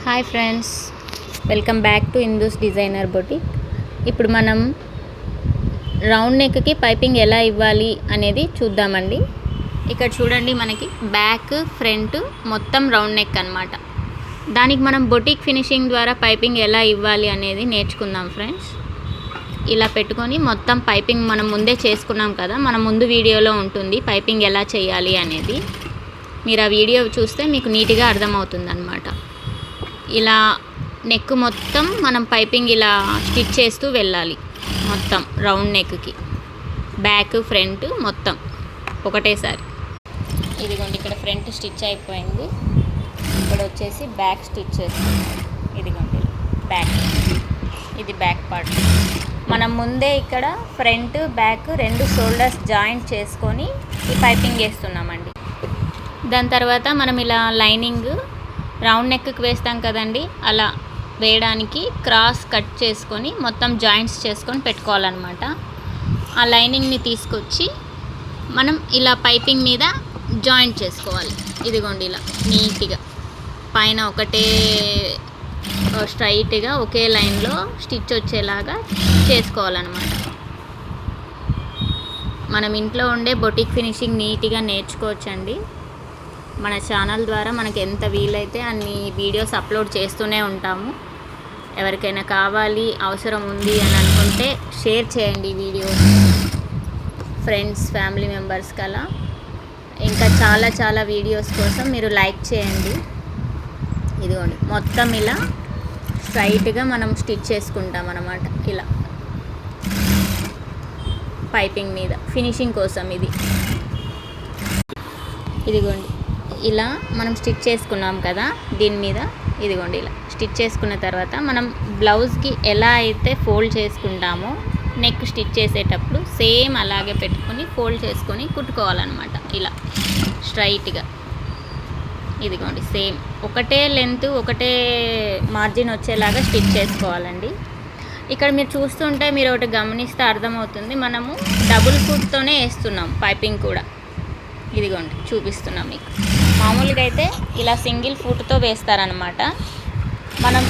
Hi friends, welcome back to Indu's designer boutique. ఇప్పుడు మనం round నెక్కి పైపింగ్ ఎలా ఇవ్వాలి అనేది చూద్దామండి. ఇక్కడ చూడండి, మనకి బ్యాక్ ఫ్రంట్ మొత్తం రౌండ్ నెక్ అన్నమాట. దానికి మనం బొటిక్ ఫినిషింగ్ ద్వారా పైపింగ్ ఎలా ఇవ్వాలి అనేది నేర్చుకుందాం ఫ్రెండ్స్. ఇలా పెట్టుకొని మొత్తం పైపింగ్ మనం ముందే చేసుకున్నాం కదా, మన ముందు వీడియోలో ఉంటుంది పైపింగ్ ఎలా చేయాలి అనేది. మీరు ఆ వీడియో చూస్తే మీకు నీట్గా అర్థమవుతుంది అన్నమాట. ఇలా నెక్ మొత్తం మనం పైపింగ్ ఇలా స్టిచ్ చేస్తూ వెళ్ళాలి. మొత్తం రౌండ్ నెక్కి బ్యాక్ ఫ్రంట్ మొత్తం ఒకటేసారి. ఇదిగోండి, ఇక్కడ ఫ్రంట్ స్టిచ్ అయిపోయింది. ఇక్కడ వచ్చేసి బ్యాక్ స్టిచ్ చేస్తాం. ఇదిగోండి బ్యాక్, ఇది బ్యాక్ పార్ట్. మనం ముందే ఇక్కడ ఫ్రంట్ బ్యాక్ రెండు షోల్డర్స్ జాయింట్ చేసుకొని ఈ పైపింగ్ వేస్తున్నామండి. దాని తర్వాత మనం ఇలా లైనింగ్ రౌండ్ నెక్కి వేస్తాం కదండి, అలా వేయడానికి క్రాస్ కట్ చేసుకొని మొత్తం జాయింట్స్ చేసుకొని పెట్టుకోవాలన్నమాట. ఆ లైనింగ్ని తీసుకొచ్చి మనం ఇలా పైపింగ్ మీద జాయింట్ చేసుకోవాలి. ఇదిగోండి ఇలా నీట్గా పైన ఒకటే స్ట్రైట్గా ఒకే లైన్లో స్టిచ్ వచ్చేలాగా చేసుకోవాలన్నమాట. మనం ఇంట్లో ఉండే బొటిక్ ఫినిషింగ్ నీట్గా నేర్చుకోవచ్చండి. మన ఛానల్ ద్వారా మనకు ఎంత వీలైతే అన్ని వీడియోస్ అప్లోడ్ చేస్తూనే ఉంటాము. ఎవరికైనా కావాలి, అవసరం ఉంది అని అనుకుంటే షేర్ చేయండి ఈ వీడియోస్ ఫ్రెండ్స్, ఫ్యామిలీ మెంబర్స్కి. అలా ఇంకా చాలా వీడియోస్ కోసం మీరు లైక్ చేయండి. ఇదిగోండి మొత్తం ఇలా స్ట్రైట్గా మనం స్టిచ్ చేసుకుంటాం అన్నమాట. ఇలా పైపింగ్ మీద ఫినిషింగ్ కోసం ఇదిగోండి ఇలా మనం స్టిచ్ చేసుకున్నాం కదా, దీని మీద ఇదిగోండి ఇలా స్టిచ్ చేసుకున్న తర్వాత మనం బ్లౌజ్కి ఎలా అయితే ఫోల్డ్ చేసుకుంటామో నెక్ స్టిచ్ చేసేటప్పుడు సేమ్ అలాగే పెట్టుకొని ఫోల్డ్ చేసుకొని కుట్టుకోవాలన్నమాట. ఇలా స్ట్రైట్గా ఇదిగోండి సేమ్ ఒకటే లెంత్ ఒకటే మార్జిన్ వచ్చేలాగా స్టిచ్ చేసుకోవాలండి. ఇక్కడ మీరు చూస్తుంటే మీరు ఒకటి గమనిస్తే అర్థమవుతుంది, మనము డబుల్ ఫుట్తోనే వేస్తున్నాం పైపింగ్ కూడా. ఇదిగోండి చూపిస్తున్నాం మీకు. మామూలుగా అయితే ఇలా సింగిల్ ఫుట్తో వేస్తారనమాట. మనం